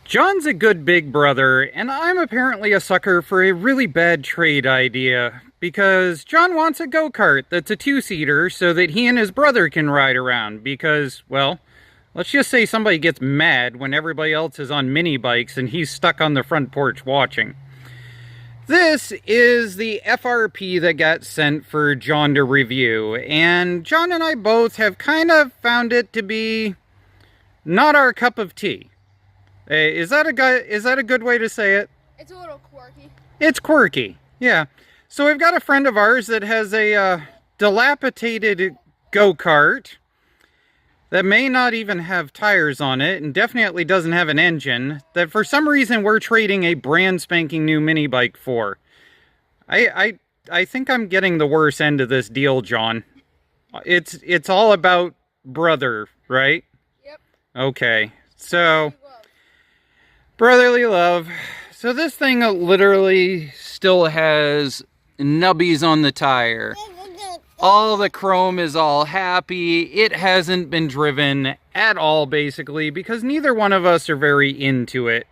John's a good big brother, and I'm apparently a sucker for a really bad trade idea. Because John wants a go-kart that's a two-seater so that he and his brother can ride around. Because, well, let's just say somebody gets mad when everybody else is on mini bikes and he's stuck on the front porch watching. This is the FRP that got sent for John to review. And John and I both have kind of found it to be not our cup of tea. Is that a good way to say it? It's a little quirky. It's quirky, yeah. So we've got a friend of ours that has a dilapidated go-kart that may not even have tires on it and definitely doesn't have an engine that for some reason we're trading a brand spanking new mini bike for. I think I'm getting the worst end of this deal, John. It's all about brother, right? Yep. Okay, so brotherly love. So this thing literally still has nubbies on the tire. All the chrome is all happy. It hasn't been driven at all, basically, because neither one of us are very into it.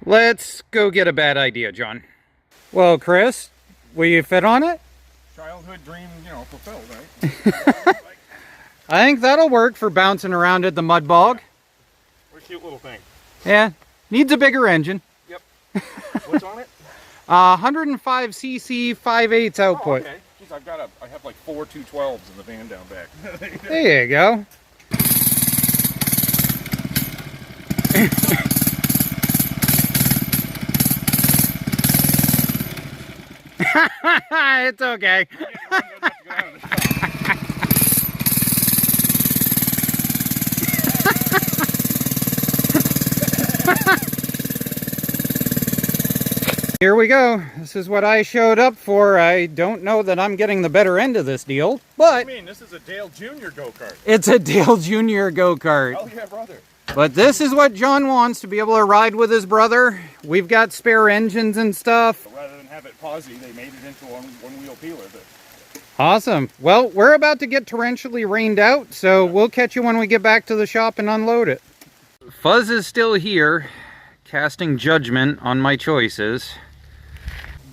Let's go get a bad idea, John. Well, Chris, will you fit on it? Childhood dream, fulfilled, right? I think that'll work for bouncing around at the mud bog. What a cute little thing. Yeah, needs a bigger engine. Yep. What's on it? 105cc 5/8 output. Oh, okay. Jeez, I have like 4 212s in the van down back. There you go. It's okay. Here we go. This is what I showed up for. I don't know that I'm getting the better end of this deal, but... What do you mean? This is a Dale Jr. go-kart. It's a Dale Jr. go-kart. Oh yeah, brother. But this is what John wants, to be able to ride with his brother. We've got spare engines and stuff. Rather than have it posy, they made it into a one-wheel peeler. Awesome. Well, we're about to get torrentially rained out, so we'll catch you when we get back to the shop and unload it. Fuzz is still here, casting judgment on my choices.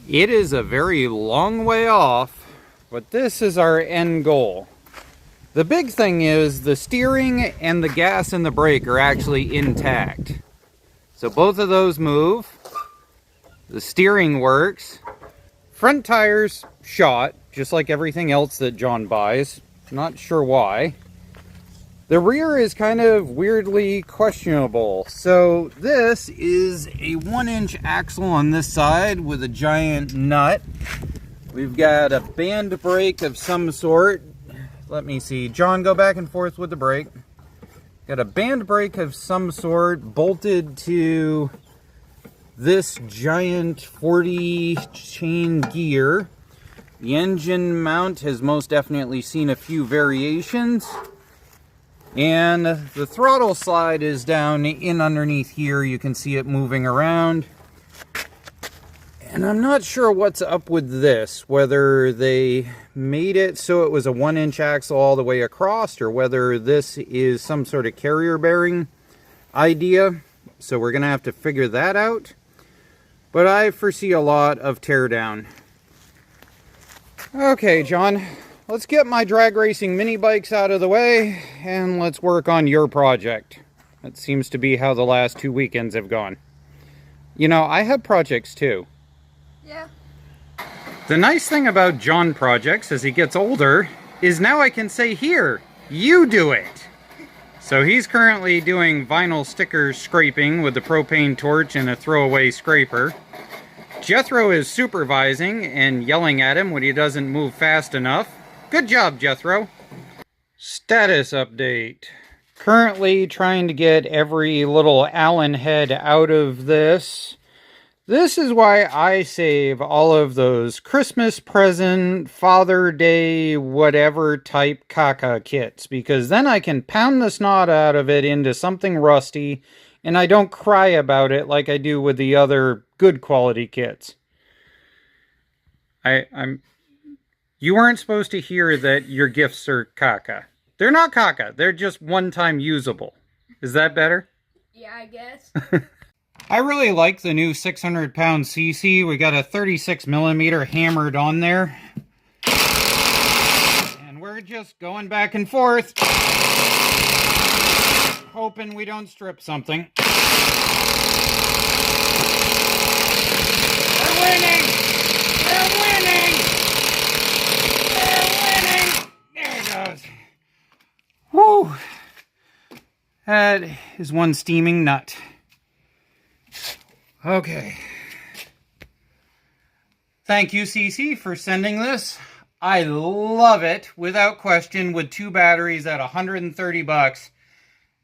It is a very long way off, but this is our end goal. The big thing is the steering and the gas and the brake are actually intact. So both of those move. The steering works. Front tires shot, just like everything else that John buys. Not sure why. The rear is kind of weirdly questionable. So this is a 1-inch axle on this side with a giant nut. We've got a band brake of some sort. Let me see. John, go back and forth with the brake. Got a band brake of some sort bolted to this giant 40 chain gear. The engine mount has most definitely seen a few variations. And the throttle slide is down in underneath here. You can see it moving around. And I'm not sure what's up with this, whether they made it so it was a 1-inch axle all the way across, or whether this is some sort of carrier bearing idea. So we're gonna have to figure that out. But I foresee a lot of teardown. Okay, John. Let's get my drag racing mini bikes out of the way, and let's work on your project. That seems to be how the last 2 weekends have gone. You know, I have projects too. Yeah. The nice thing about John projects as he gets older is now I can say, here, you do it. So he's currently doing vinyl sticker scraping with the propane torch and a throwaway scraper. Jethro is supervising and yelling at him when he doesn't move fast enough. Good job, Jethro. Status update. Currently trying to get every little Allen head out of this. This is why I save all of those Christmas present, Father Day, whatever type caca kits. Because then I can pound the snot out of it into something rusty. And I don't cry about it like I do with the other good quality kits. You weren't supposed to hear that your gifts are caca. They're not caca. They're just one-time usable. Is that better? Yeah, I guess. I really like the new 600-pound CC. We got a 36mm hammered on there. And we're just going back and forth, hoping we don't strip something. We're winning! We're winning! We're winning! There it goes. Woo! That is one steaming nut. Okay. Thank you, CC, for sending this. I love it, without question, with 2 batteries at $130.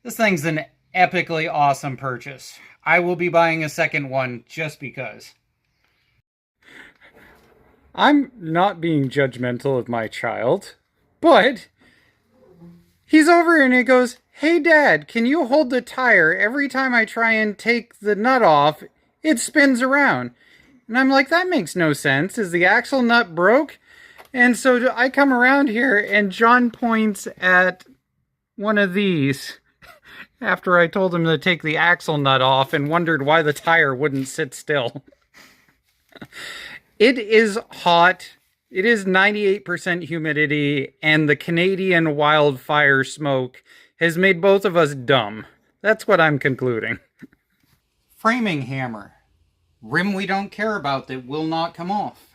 This thing's an epically awesome purchase. I will be buying a second one just because. I'm not being judgmental of my child, but he's over and he goes, "Hey Dad, can you hold the tire? Every time I try and take the nut off, it spins around." And I'm like, that makes no sense. Is the axle nut broke? And so I come around here and John points at one of these after I told him to take the axle nut off and wondered why the tire wouldn't sit still. It is hot. It is 98% humidity, and the Canadian wildfire smoke has made both of us dumb. That's what I'm concluding. Framing hammer. Rim we don't care about that will not come off.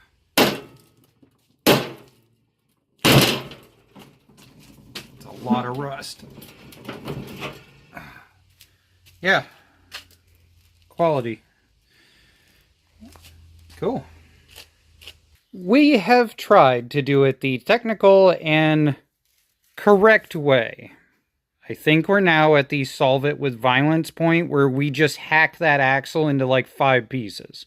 It's a lot of rust. Yeah. Quality. Cool. We have tried to do it the technical and correct way. I think we're now at the solve it with violence point where we just hack that axle into like 5 pieces.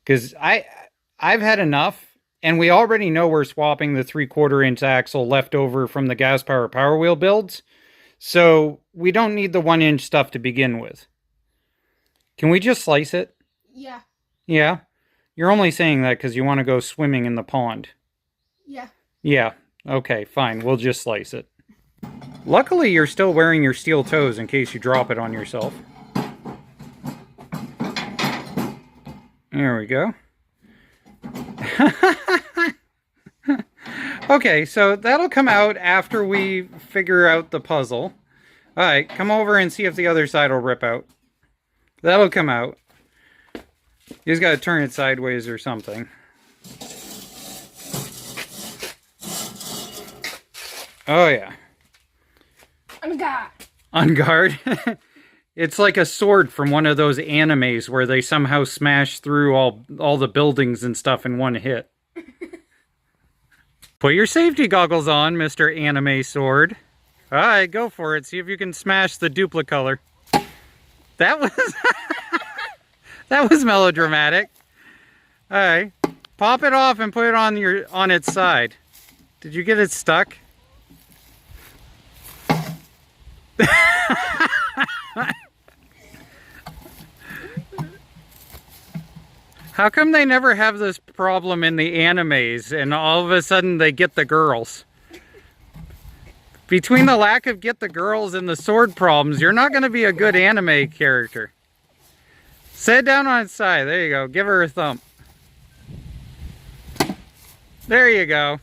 Because I've had enough, and we already know we're swapping the 3/4 inch axle left over from the gas power Power Wheel builds. So we don't need the 1 inch stuff to begin with. Can we just slice it? Yeah. Yeah? You're only saying that because you want to go swimming in the pond. Yeah. Yeah. Okay, fine. We'll just slice it. Luckily, you're still wearing your steel toes in case you drop it on yourself. There we go. Okay, so that'll come out after we figure out the puzzle. Alright, come over and see if the other side will rip out. That'll come out. You just gotta turn it sideways or something. Oh yeah. On guard. On guard? It's like a sword from one of those animes where they somehow smash through all the buildings and stuff in one hit. Put your safety goggles on, Mr. Anime Sword. Alright, go for it. See if you can smash the duplicolor. That was... that was melodramatic. Alright. Pop it off and put it on its side. Did you get it stuck? How come they never have this problem in the animes and all of a sudden they get the girls? Between the lack of get the girls and the sword problems, you're not going to be a good anime character. Set it down on its side. There you go. Give her a thump. There you go.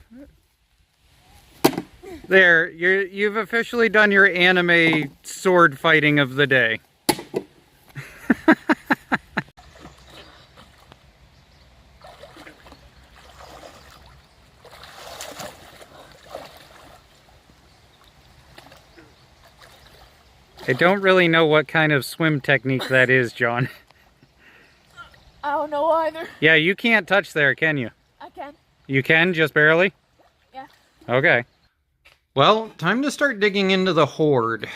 There, you've officially done your anime sword fighting of the day. I don't really know what kind of swim technique that is, John. I don't know either. Yeah, you can't touch there, can you? I can. You can, just barely? Yeah. Okay. Well, time to start digging into the hoard.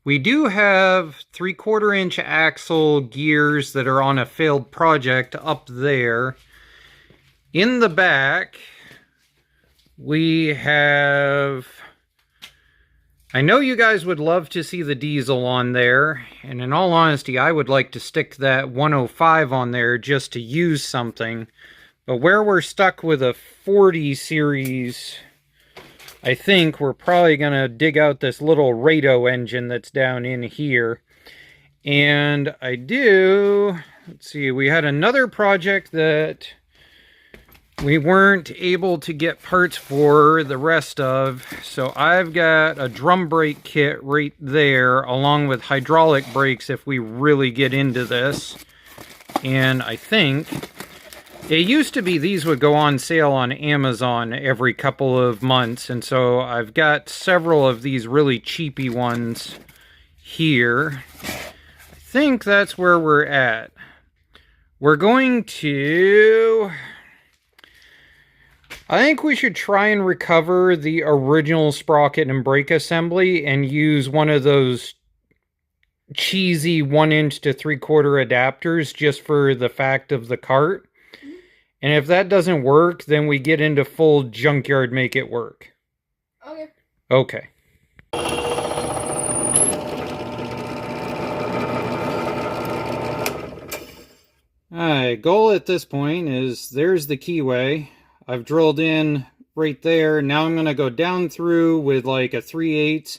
We do have 3/4 inch axle gears that are on a failed project up there. In the back, we have... I know you guys would love to see the diesel on there, and in all honesty, I would like to stick that 105 on there just to use something. But where we're stuck with a 40 series, I think we're probably going to dig out this little Rado engine that's down in here. And I do, let's see, we had another project that we weren't able to get parts for the rest of. So I've got a drum brake kit right there, along with hydraulic brakes if we really get into this. And I think it used to be these would go on sale on Amazon every couple of months. And so I've got several of these really cheapy ones here. I think that's where we're at. We're going to... I think we should try and recover the original sprocket and brake assembly and use one of those cheesy 1" to 3/4 adapters just for the fact of the cart. And if that doesn't work, then we get into full junkyard make it work. Okay. Okay. Alright, goal at this point is there's the keyway. I've drilled in right there. Now I'm going to go down through with like a 3/8.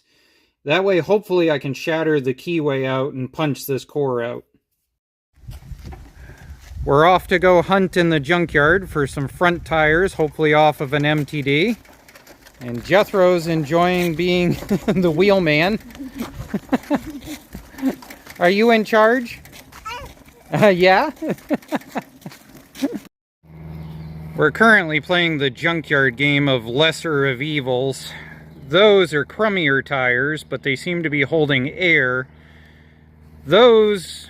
That way, hopefully, I can shatter the keyway out and punch this core out. We're off to go hunt in the junkyard for some front tires, hopefully off of an MTD. And Jethro's enjoying being the wheelman. Are you in charge? Yeah? We're currently playing the junkyard game of lesser of evils. Those are crummier tires, but they seem to be holding air. Those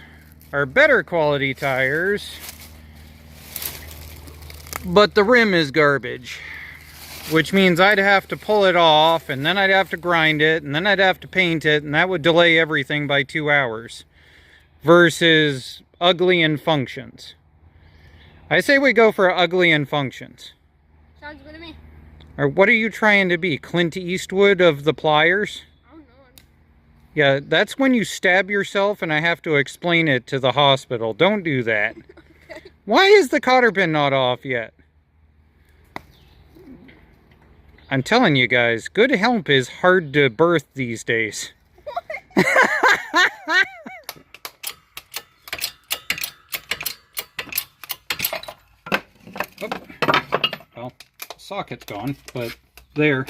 are better quality tires, but the rim is garbage. Which means I'd have to pull it off, and then I'd have to grind it, and then I'd have to paint it, and that would delay everything by 2 hours. Versus ugly and functions. I say we go for ugly and functions. Sounds good to me. Or what are you trying to be? Clint Eastwood of the pliers? I don't know. Yeah, that's when you stab yourself and I have to explain it to the hospital. Don't do that. Okay. Why is the cotter pin not off yet? I'm telling you guys, good help is hard to birth these days. Well, socket's gone, but there.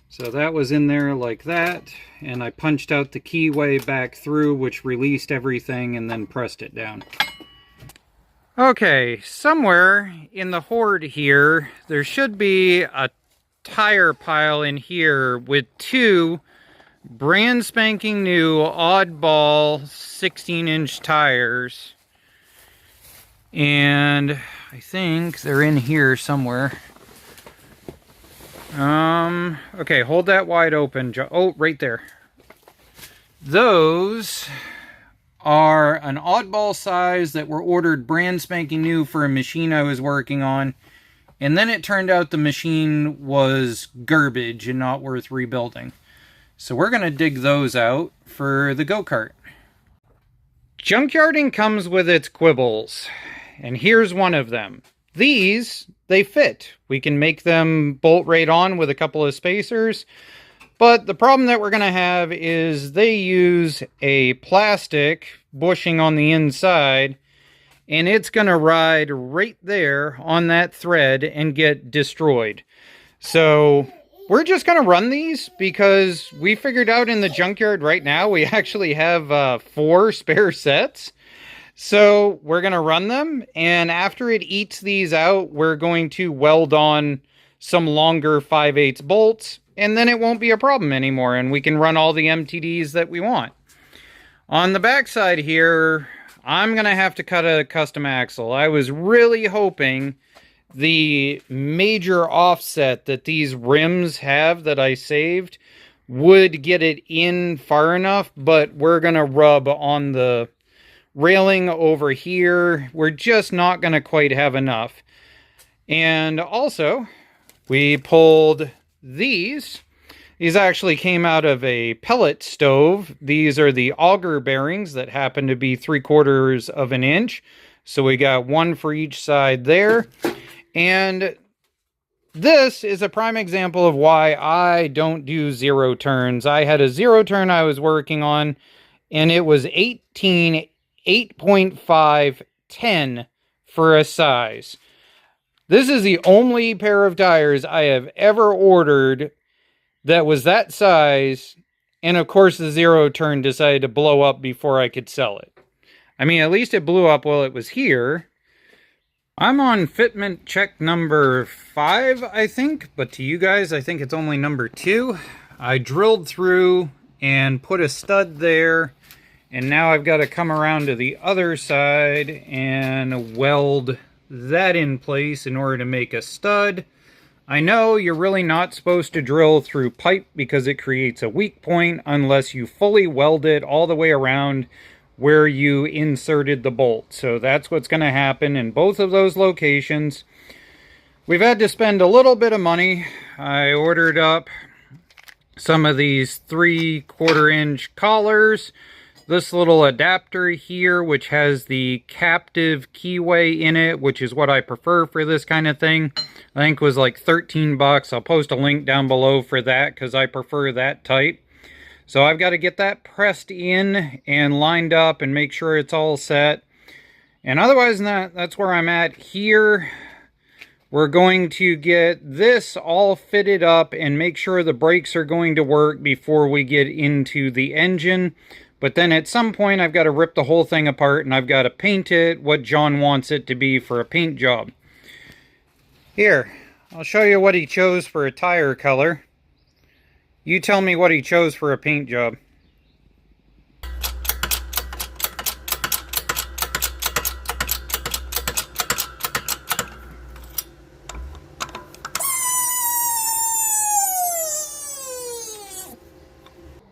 So that was in there like that, and I punched out the keyway back through, which released everything, and then pressed it down. Okay, somewhere in the hoard here, there should be a tire pile in here with 2 brand spanking new oddball 16-inch tires. And I think they're in here somewhere. Okay, hold that wide open. Oh, right there. Those are an oddball size that were ordered brand spanking new for a machine I was working on. And then it turned out the machine was garbage and not worth rebuilding. So we're going to dig those out for the go-kart. Junkyarding comes with its quibbles. And here's one of them. These, they fit. We can make them bolt right on with a couple of spacers. But the problem that we're going to have is they use a plastic bushing on the inside. And it's going to ride right there on that thread and get destroyed. So we're just going to run these because we figured out in the junkyard right now we actually have 4 spare sets. So we're going to run them, and after it eats these out, we're going to weld on some longer 5/8 bolts, and then it won't be a problem anymore, and we can run all the MTDs that we want. On the backside here, I'm going to have to cut a custom axle. I was really hoping the major offset that these rims have that I saved would get it in far enough, but we're going to rub on the railing over here. We're just not going to quite have enough. And also, we pulled these. These actually came out of a pellet stove. These are the auger bearings that happen to be 3/4 of an inch. So we got 1 for each side there. And this is a prime example of why I don't do 0 turns. I had a 0 turn I was working on, and it was 18, 8.5, 10 for a size. This is the only pair of tires I have ever ordered that was that size, and of course the zero turn decided to blow up before I could sell it. I mean, at least it blew up while it was here. I'm on fitment check number 5, I think, but to you guys, I think it's only number 2. I drilled through and put a stud there, and now I've got to come around to the other side and weld that in place in order to make a stud. I know you're really not supposed to drill through pipe because it creates a weak point unless you fully weld it all the way around where you inserted the bolt. So that's what's going to happen in both of those locations. We've had to spend a little bit of money. I ordered up some of these 3/4 inch collars. This little adapter here, which has the captive keyway in it, which is what I prefer for this kind of thing. I think was like 13 bucks. I'll post a link down below for that because I prefer that type. So I've got to get that pressed in and lined up and make sure it's all set. And otherwise than that, that's where I'm at here. We're going to get this all fitted up and make sure the brakes are going to work before we get into the engine. But then at some point I've got to rip the whole thing apart and I've got to paint it what John wants it to be for a paint job. Here, I'll show you what he chose for a tire color. You tell me what he chose for a paint job.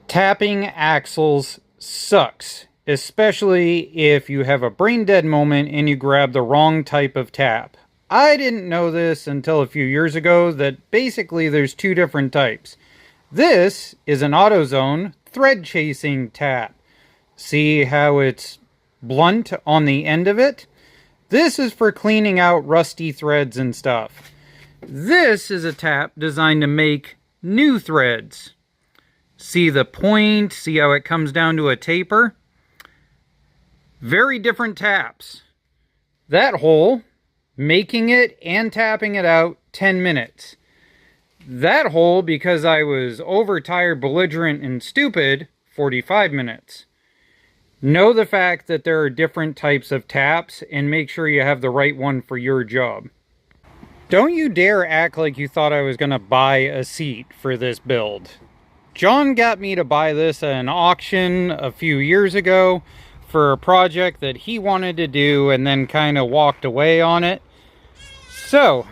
Tapping axles sucks, especially if you have a brain dead moment and you grab the wrong type of tap. I didn't know this until a few years ago that basically there's 2 different types. This is an AutoZone thread chasing tap. See how it's blunt on the end of it? This is for cleaning out rusty threads and stuff. This is a tap designed to make new threads. See the point? See how it comes down to a taper? Very different taps. That hole, making it and tapping it out, 10 minutes. That hole, because I was overtired, belligerent, and stupid, 45 minutes. Know the fact that there are different types of taps and make sure you have the right one for your job. Don't you dare act like you thought I was going to buy a seat for this build. John got me to buy this at an auction a few years ago for a project that he wanted to do and then kind of walked away on it. So,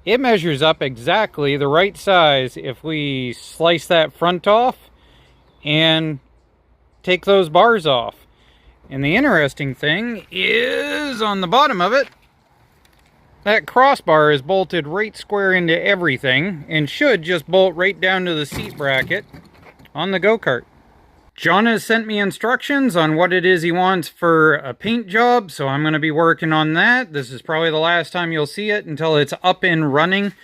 it measures up exactly the right size if we slice that front off and take those bars off. And the interesting thing is on the bottom of it, that crossbar is bolted right square into everything and should just bolt right down to the seat bracket on the go-kart. John has sent me instructions on what it is he wants for a paint job, so I'm going to be working on that. This is probably the last time you'll see it until it's up and running.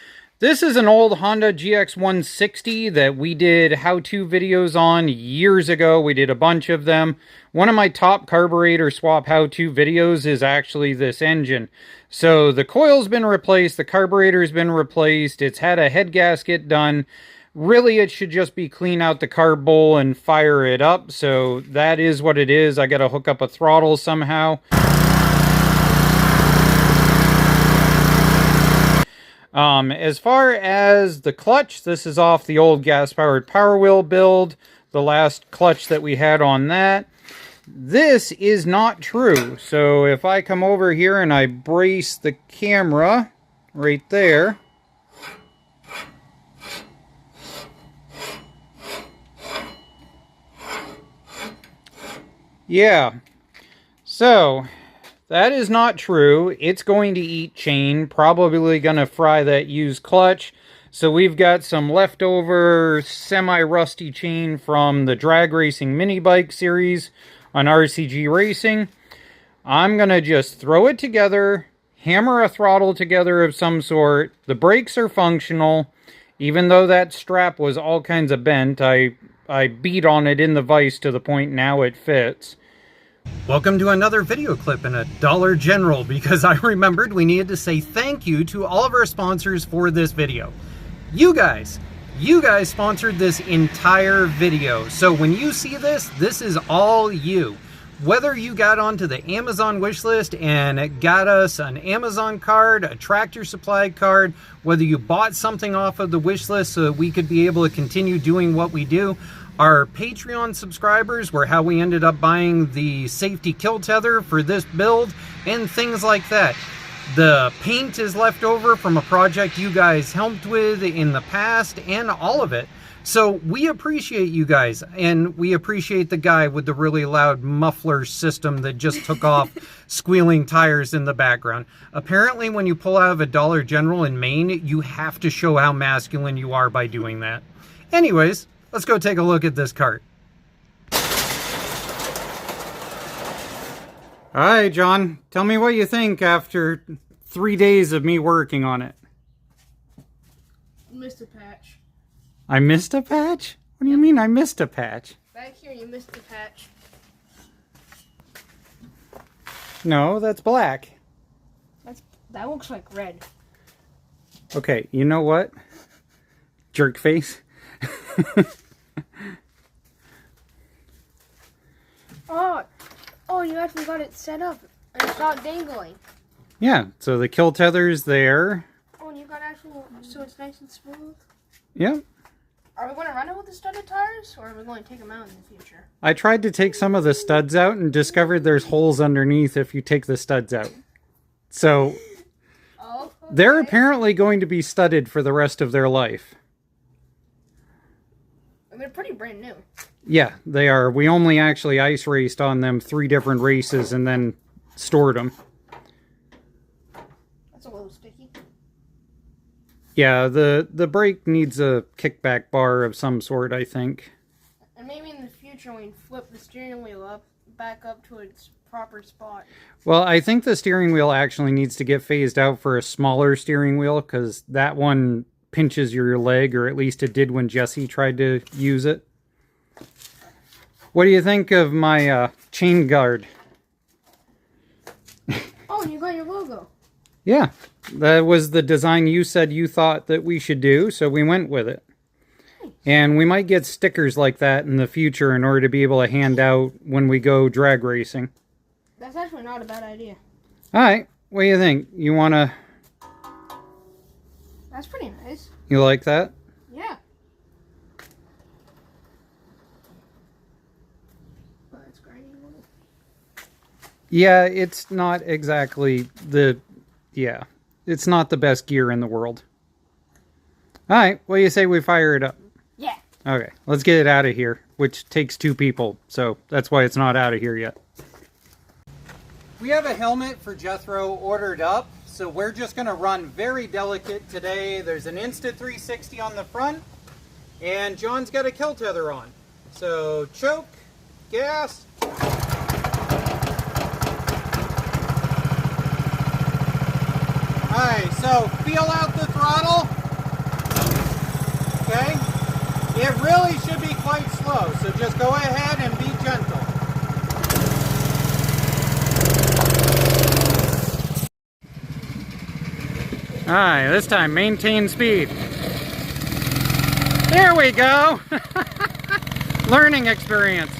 This is an old Honda GX160 that we did how-to videos on years ago. We did a bunch of them. One of my top carburetor swap how-to videos is actually this engine. So the coil's been replaced, the carburetor's been replaced, it's had a head gasket done. Really, it should just be clean out the carb bowl and fire it up. So that is what it is. I got to hook up a throttle somehow. As far as the clutch, this is off the old gas-powered Power Wheel build. The last clutch that we had on that. This is not true. So if I come over here and I brace the camera right there. Yeah. So that is not true. It's going to eat chain. Probably going to fry that used clutch. So we've got some leftover semi-rusty chain from the drag racing mini bike series on RCG Racing. I'm going to just throw it together, hammer a throttle together of some sort. The brakes are functional. Even though that strap was all kinds of bent, I I beat on it in the vise to the point now it fits. Welcome to another video clip in a Dollar General, because I remembered we needed to say thank you to all of our sponsors for this video. You guys sponsored this entire video. So when you see this, this is all you. Whether you got onto the Amazon wish list and got us an Amazon card, a Tractor Supply card, whether you bought something off of the wish list so that we could be able to continue doing what we do. Our Patreon subscribers were how we ended up buying the safety kill tether for this build and things like that. The paint is left over from a project you guys helped with in the past, and all of it. So we appreciate you guys, and we appreciate the guy with the really loud muffler system that just took off squealing tires in the background. Apparently when you pull out of a Dollar General in Maine, you have to show how masculine you are by doing that. Anyways, let's go take a look at this cart. All right, John, tell me what you think after 3 days of me working on it. Missed a patch. I missed a patch? What do you mean I missed a patch? Back here, you missed a patch. No, that's black. That looks like red. Okay, you know what? Jerk face. Oh, you actually got it set up and it's not dangling. Yeah, so the kill tether's there. Oh, and you got actual, so it's nice and smooth. Yep. Are we going to run it with the studded tires, or are we going to take them out in the future? I tried to take some of the studs out and discovered there's holes underneath if you take the studs out. So, Oh, okay. they're apparently going to be studded for the rest of their life. They're pretty brand new. Yeah, they are. We only actually ice raced on them 3 different races and then stored them. That's a little sticky. Yeah, the brake needs a kickback bar of some sort, I think. And maybe in the future when we flip the steering wheel back up to its proper spot. Well, I think the steering wheel actually needs to get phased out for a smaller steering wheel, because that one pinches your leg, or at least it did when Jesse tried to use it. What do you think of my chain guard? Oh, and you got your logo. Yeah, that was the design you said you thought that we should do, so we went with it. And we might get stickers like that in the future in order to be able to hand out when we go drag racing. That's actually not a bad idea. Alright, what do you think? You wanna... That's pretty nice. You like that? Yeah. But it's grinding a little. Yeah, it's not exactly the... Yeah, it's not the best gear in the world. Alright, what do you say we fire it up? Yeah. Okay, let's get it out of here, which takes 2 people, so that's why it's not out of here yet. We have a helmet for Jethro ordered up, so we're just going to run very delicate today. There's an Insta360 on the front, and John's got a kill tether on. So choke, gas. Alright, so feel out the throttle. Okay? It really should be quite slow, so just go ahead and be gentle. Alright, this time maintain speed. There we go! Learning experience.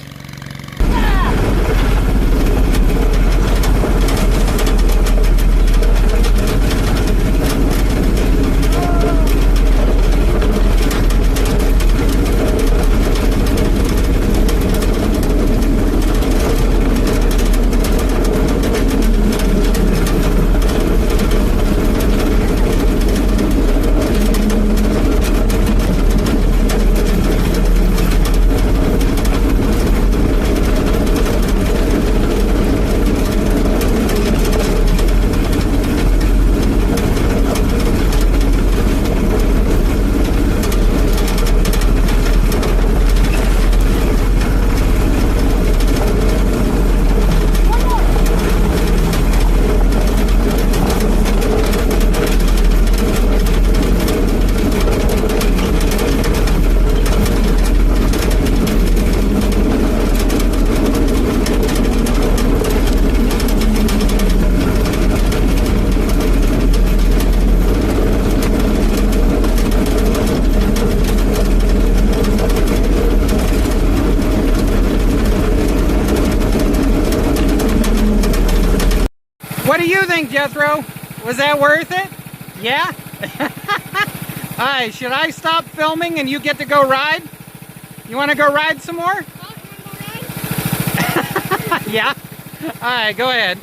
What do you think, Jethro? Was that worth it? Yeah? Alright, should I stop filming and you get to go ride? You want to go ride some more? Oh, you want to go ride? Yeah? Alright, go ahead.